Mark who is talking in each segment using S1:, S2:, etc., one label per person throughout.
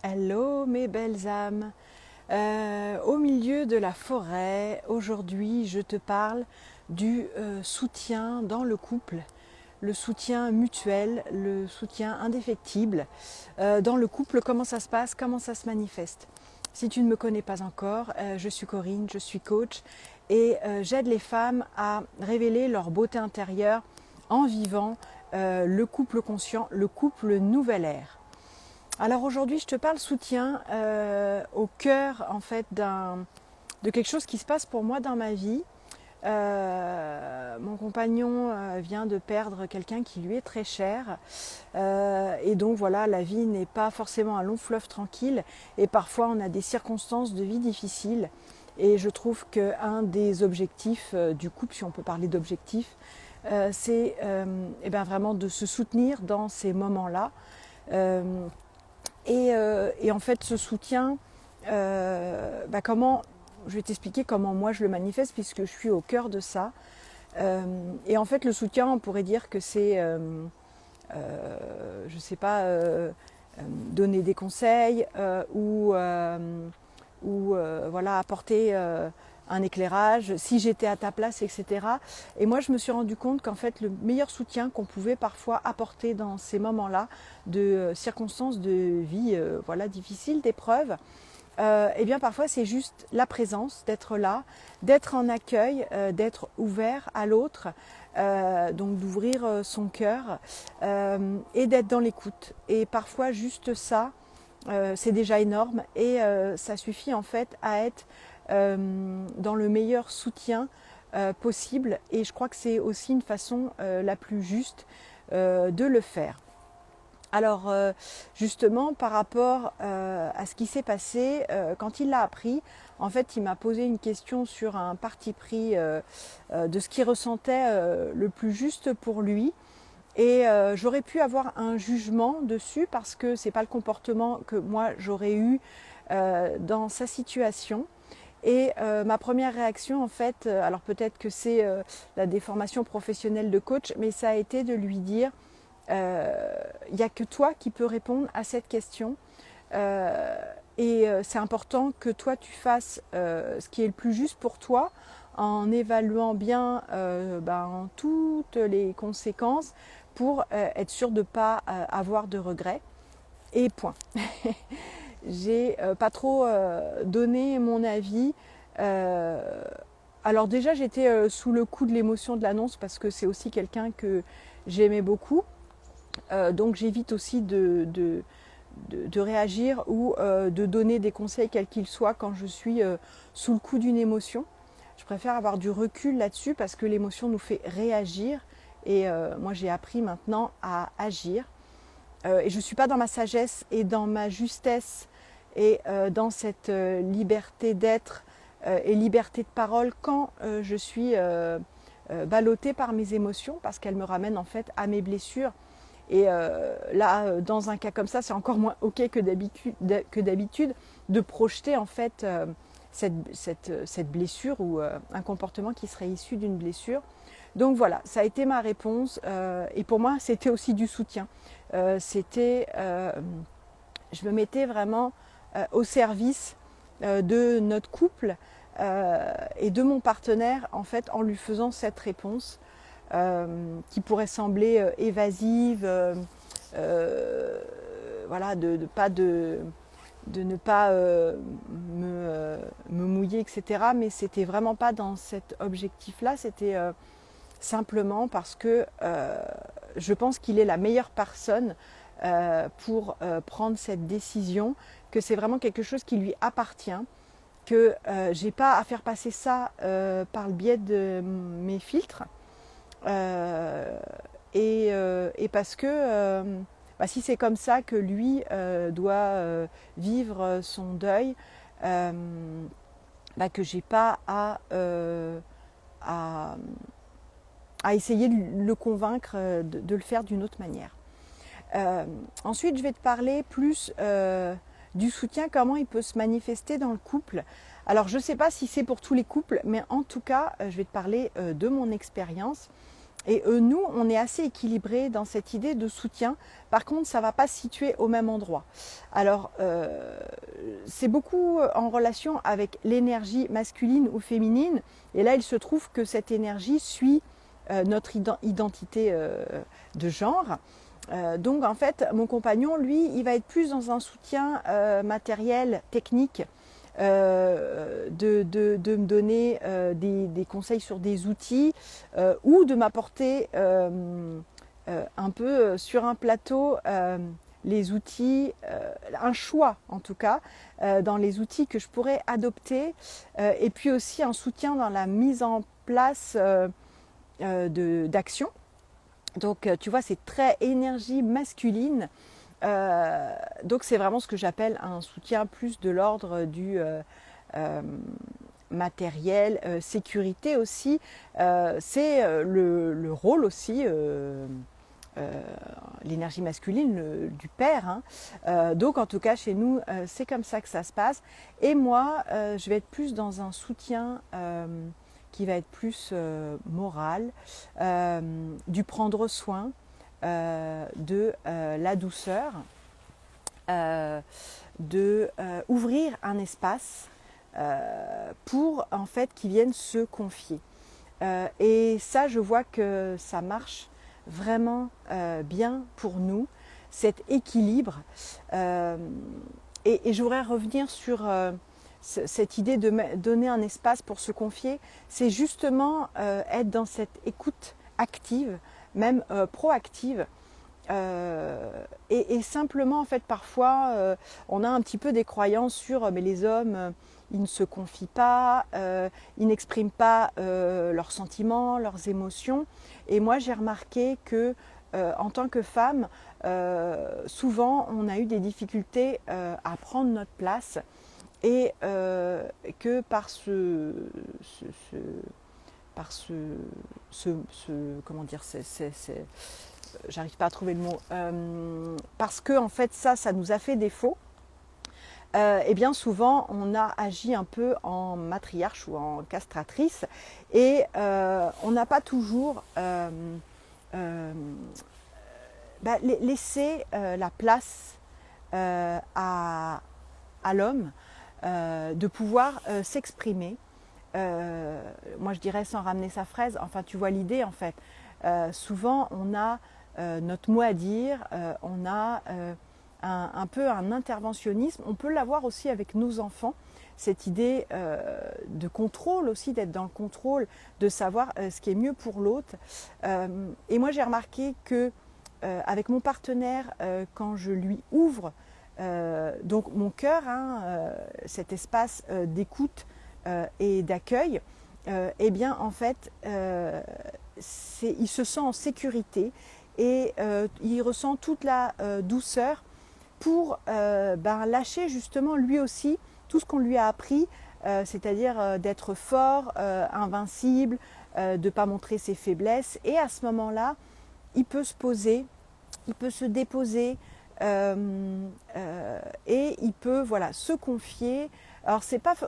S1: Hello mes belles âmes. Au milieu de la forêt, aujourd'hui je te parle du soutien dans le couple, le soutien mutuel, le soutien indéfectible. Dans le couple, comment ça se passe, comment ça se manifeste. Si tu ne me connais pas encore, je suis Corinne, je suis coach et j'aide les femmes à révéler leur beauté intérieure en vivant le couple conscient, le couple nouvelle ère. Alors aujourd'hui, je te parle soutien au cœur en fait de quelque chose qui se passe pour moi dans ma vie. Mon compagnon vient de perdre quelqu'un qui lui est très cher et donc voilà, la vie n'est pas forcément un long fleuve tranquille et parfois on a des circonstances de vie difficiles et je trouve qu'un des objectifs du couple, si on peut parler d'objectifs, c'est vraiment de se soutenir dans ces moments-là. Euh, et en fait, ce soutien, comment, je vais t'expliquer comment moi je le manifeste puisque je suis au cœur de ça. Et en fait, le soutien, on pourrait dire que c'est, je sais pas, donner des conseils ou voilà, apporter un éclairage, si j'étais à ta place, etc. Et moi, je me suis rendu compte qu'en fait, le meilleur soutien qu'on pouvait parfois apporter dans ces moments-là de circonstances de vie voilà, difficiles, d'épreuves, eh bien parfois c'est juste la présence, d'être là, d'être en accueil, d'être ouvert à l'autre, donc d'ouvrir son cœur et d'être dans l'écoute. Et parfois juste ça, c'est déjà énorme et ça suffit en fait à être dans le meilleur soutien possible. Et je crois que c'est aussi une façon la plus juste de le faire. Alors justement par rapport à ce qui s'est passé, quand il l'a appris, en fait il m'a posé une question sur un parti pris de ce qu'il ressentait le plus juste pour lui. Et j'aurais pu avoir un jugement dessus parce que c'est pas le comportement que moi j'aurais eu dans sa situation. Et ma première réaction en fait, alors peut-être que c'est la déformation professionnelle de coach, mais ça a été de lui dire il n'y a que toi qui peux répondre à cette question. Euh, et c'est important que toi tu fasses ce qui est le plus juste pour toi en évaluant bien toutes les conséquences pour être sûr de ne pas avoir de regrets. Et point. J'ai pas trop donné mon avis. Euh, alors déjà j'étais sous le coup de l'émotion de l'annonce parce que c'est aussi quelqu'un que j'aimais beaucoup. Donc j'évite aussi de réagir ou de donner des conseils quels qu'ils soient quand je suis sous le coup d'une émotion. Je préfère avoir du recul là-dessus parce que l'émotion nous fait réagir et moi j'ai appris maintenant à agir. Et je ne suis pas dans ma sagesse et dans ma justesse et dans cette liberté d'être et liberté de parole quand je suis ballottée par mes émotions parce qu'elles me ramènent en fait à mes blessures. Et là, dans un cas comme ça, c'est encore moins ok que d'habitude de projeter en fait cette blessure ou un comportement qui serait issu d'une blessure. Donc voilà, ça a été ma réponse et pour moi c'était aussi du soutien. Je me mettais vraiment au service de notre couple et de mon partenaire en fait en lui faisant cette réponse qui pourrait sembler évasive, voilà, de ne pas me mouiller, etc. Mais c'était vraiment pas dans cet objectif-là, c'était simplement parce que je pense qu'il est la meilleure personne pour prendre cette décision, que c'est vraiment quelque chose qui lui appartient, que j'ai pas à faire passer ça par le biais de mes filtres. Euh, et parce que si c'est comme ça que lui doit vivre son deuil, que j'ai pas à, à essayer de le convaincre de le faire d'une autre manière. Ensuite, je vais te parler plus du soutien, comment il peut se manifester dans le couple. Alors, je ne sais pas si c'est pour tous les couples, mais en tout cas, je vais te parler de mon expérience. Et nous, on est assez équilibrés dans cette idée de soutien. Par contre, ça ne va pas se situer au même endroit. Alors, c'est beaucoup en relation avec l'énergie masculine ou féminine. Et là, il se trouve que cette énergie suit notre identité de genre. Donc en fait, mon compagnon, lui, il va être plus dans un soutien matériel, technique, de me donner des conseils sur des outils ou de m'apporter un peu sur un plateau les outils, un choix en tout cas, dans les outils que je pourrais adopter et puis aussi un soutien dans la mise en place d'action. Donc tu vois, c'est très énergie masculine. Donc c'est vraiment ce que j'appelle un soutien plus de l'ordre du matériel, sécurité aussi. C'est le rôle aussi, l'énergie masculine du père. Hein. Donc en tout cas chez nous, c'est comme ça que ça se passe. Et moi, je vais être plus dans un soutien qui va être plus moral, du prendre soin, de la douceur, de ouvrir un espace pour en fait qu'ils viennent se confier. Et ça, je vois que ça marche vraiment bien pour nous, cet équilibre. Et je voudrais revenir sur cette idée de donner un espace pour se confier. C'est justement être dans cette écoute active, même proactive. Et simplement, en fait, parfois, on a un petit peu des croyances sur mais les hommes, ils ne se confient pas, ils n'expriment pas leurs sentiments, leurs émotions. Et moi, j'ai remarqué que en tant que femme, souvent, on a eu des difficultés à prendre notre place et que par comment dire, j'arrive pas à trouver le mot, parce que en fait ça nous a fait défaut. Et bien souvent on a agi un peu en matriarche ou en castratrice et on n'a pas toujours laissé la place à l'homme de pouvoir s'exprimer. Moi je dirais sans ramener sa fraise, enfin tu vois l'idée en fait. Souvent on a notre mot à dire, on a un peu un interventionnisme. On peut l'avoir aussi avec nos enfants, cette idée de contrôle aussi, d'être dans le contrôle, de savoir ce qui est mieux pour l'autre. Et moi j'ai remarqué que avec mon partenaire, quand je lui ouvre donc mon cœur, hein, cet espace d'écoute et d'accueil, eh bien en fait il se sent en sécurité et il ressent toute la douceur pour lâcher justement lui aussi tout ce qu'on lui a appris, c'est-à-dire d'être fort, invincible, de ne pas montrer ses faiblesses. Et à ce moment-là, il peut se poser, il peut se déposer et il peut se confier. Alors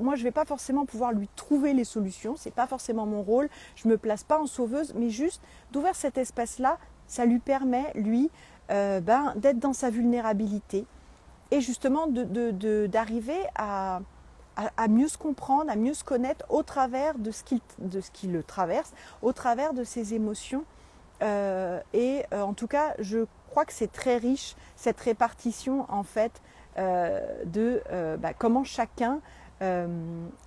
S1: moi je ne vais pas forcément pouvoir lui trouver les solutions, ce n'est pas forcément mon rôle, je ne me place pas en sauveuse, mais juste d'ouvrir cet espace-là, ça lui permet, lui, d'être dans sa vulnérabilité et justement d'arriver à mieux se comprendre, à mieux se connaître au travers de ce qui le traverse, au travers de ses émotions. En tout cas, je crois que c'est très riche cette répartition en fait de comment chacun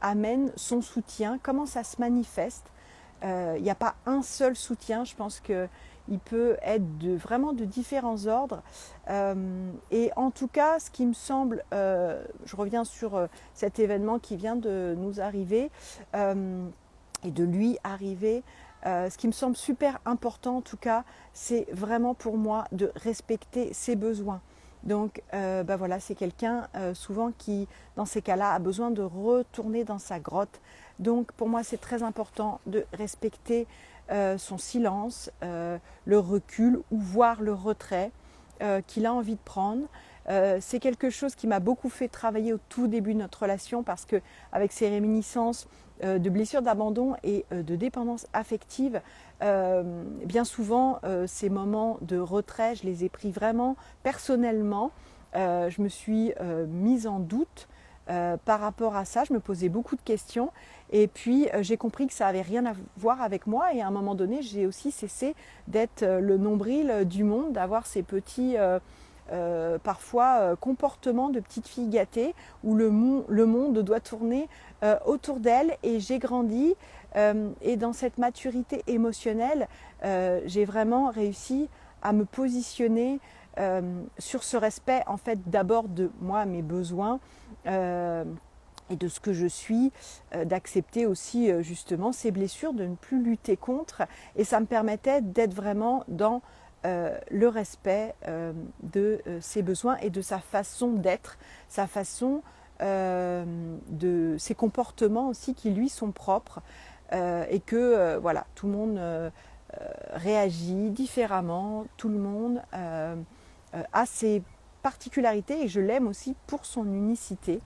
S1: amène son soutien, comment ça se manifeste. Il n'y a pas un seul soutien, je pense qu'il peut être vraiment de différents ordres. Et en tout cas, ce qui me semble, je reviens sur cet événement qui vient de nous arriver et de lui arriver, ce qui me semble super important en tout cas, c'est vraiment pour moi de respecter ses besoins. Donc c'est quelqu'un souvent qui, dans ces cas-là, a besoin de retourner dans sa grotte. Donc pour moi, c'est très important de respecter son silence, le recul ou voire le retrait qu'il a envie de prendre. C'est quelque chose qui m'a beaucoup fait travailler au tout début de notre relation parce qu'avec ces réminiscences de blessures d'abandon et de dépendance affective, Bien souvent, ces moments de retrait, je les ai pris vraiment personnellement. Je me suis mise en doute par rapport à ça. Je me posais beaucoup de questions et puis j'ai compris que ça n'avait rien à voir avec moi et à un moment donné, j'ai aussi cessé d'être le nombril du monde, d'avoir ces petits parfois comportements de petite fille gâtée où le monde doit tourner autour d'elle et j'ai grandi et dans cette maturité émotionnelle, j'ai vraiment réussi à me positionner sur ce respect en fait d'abord de moi, mes besoins et de ce que je suis, d'accepter aussi justement ces blessures, de ne plus lutter contre et ça me permettait d'être vraiment dans le respect de ses besoins et de sa façon d'être, sa façon de ses comportements aussi qui lui sont propres et que voilà, tout le monde réagit différemment, tout le monde a ses particularités et je l'aime aussi pour son unicité.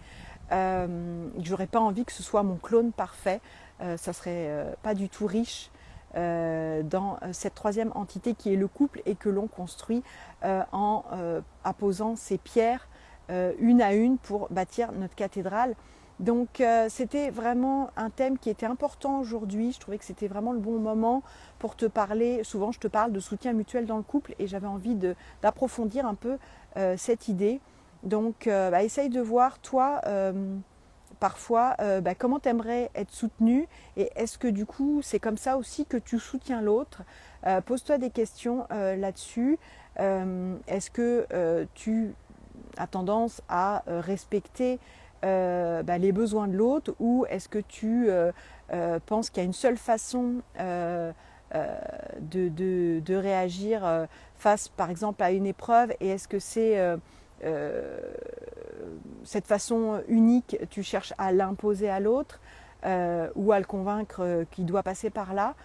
S1: J'aurais pas envie que ce soit mon clone parfait, ça serait pas du tout riche dans cette troisième entité qui est le couple et que l'on construit en apposant ces pierres une à une pour bâtir notre cathédrale. Donc c'était vraiment un thème qui était important aujourd'hui. Je trouvais que c'était vraiment le bon moment pour te parler. Souvent je te parle de soutien mutuel dans le couple et j'avais envie d'approfondir un peu cette idée. Donc essaye de voir toi parfois comment tu aimerais être soutenu et est-ce que du coup c'est comme ça aussi que tu soutiens l'autre. Pose-toi des questions là-dessus. Est-ce que tu as tendance à respecter les besoins de l'autre ou est-ce que tu penses qu'il y a une seule façon de réagir face par exemple à une épreuve et est-ce que c'est cette façon unique, tu cherches à l'imposer à l'autre ou à le convaincre qu'il doit passer par là.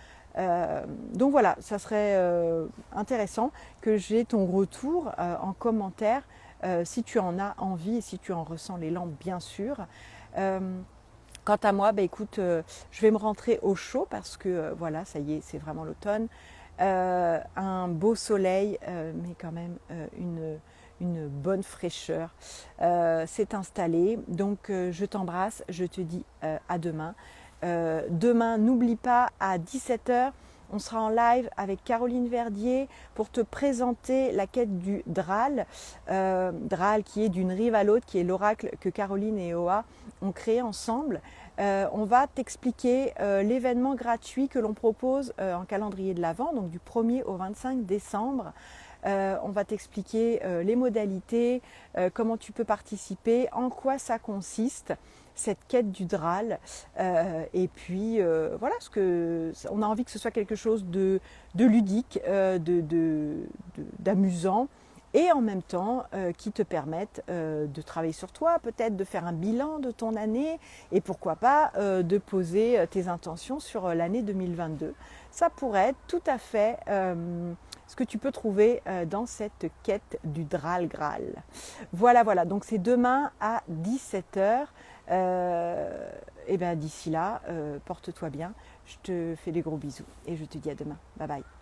S1: Donc voilà, ça serait intéressant que j'ai ton retour en commentaire si tu en as envie et si tu en ressens l'élan bien sûr. Quant à moi, écoute, je vais me rentrer au chaud parce que voilà, ça y est, c'est vraiment l'automne. Un beau soleil, mais quand même une bonne fraîcheur s'est installée. Donc je t'embrasse, je te dis à demain. Demain, n'oublie pas à 17h, on sera en live avec Caroline Verdier pour te présenter la quête du Dral. Dral qui est d'une rive à l'autre, qui est l'oracle que Caroline et Oa ont créé ensemble. On va t'expliquer l'événement gratuit que l'on propose en calendrier de l'Avent, donc du 1er au 25 décembre. On va t'expliquer les modalités, comment tu peux participer, en quoi ça consiste, cette quête du Dral. Et puis voilà, on a envie que ce soit quelque chose de ludique, d'amusant et en même temps qui te permettent de travailler sur toi, peut-être de faire un bilan de ton année et pourquoi pas de poser tes intentions sur l'année 2022. Ça pourrait être tout à fait ce que tu peux trouver dans cette quête du Dral Graal. Voilà, donc c'est demain à 17h. Et d'ici là, porte-toi bien. Je te fais des gros bisous et je te dis à demain. Bye bye.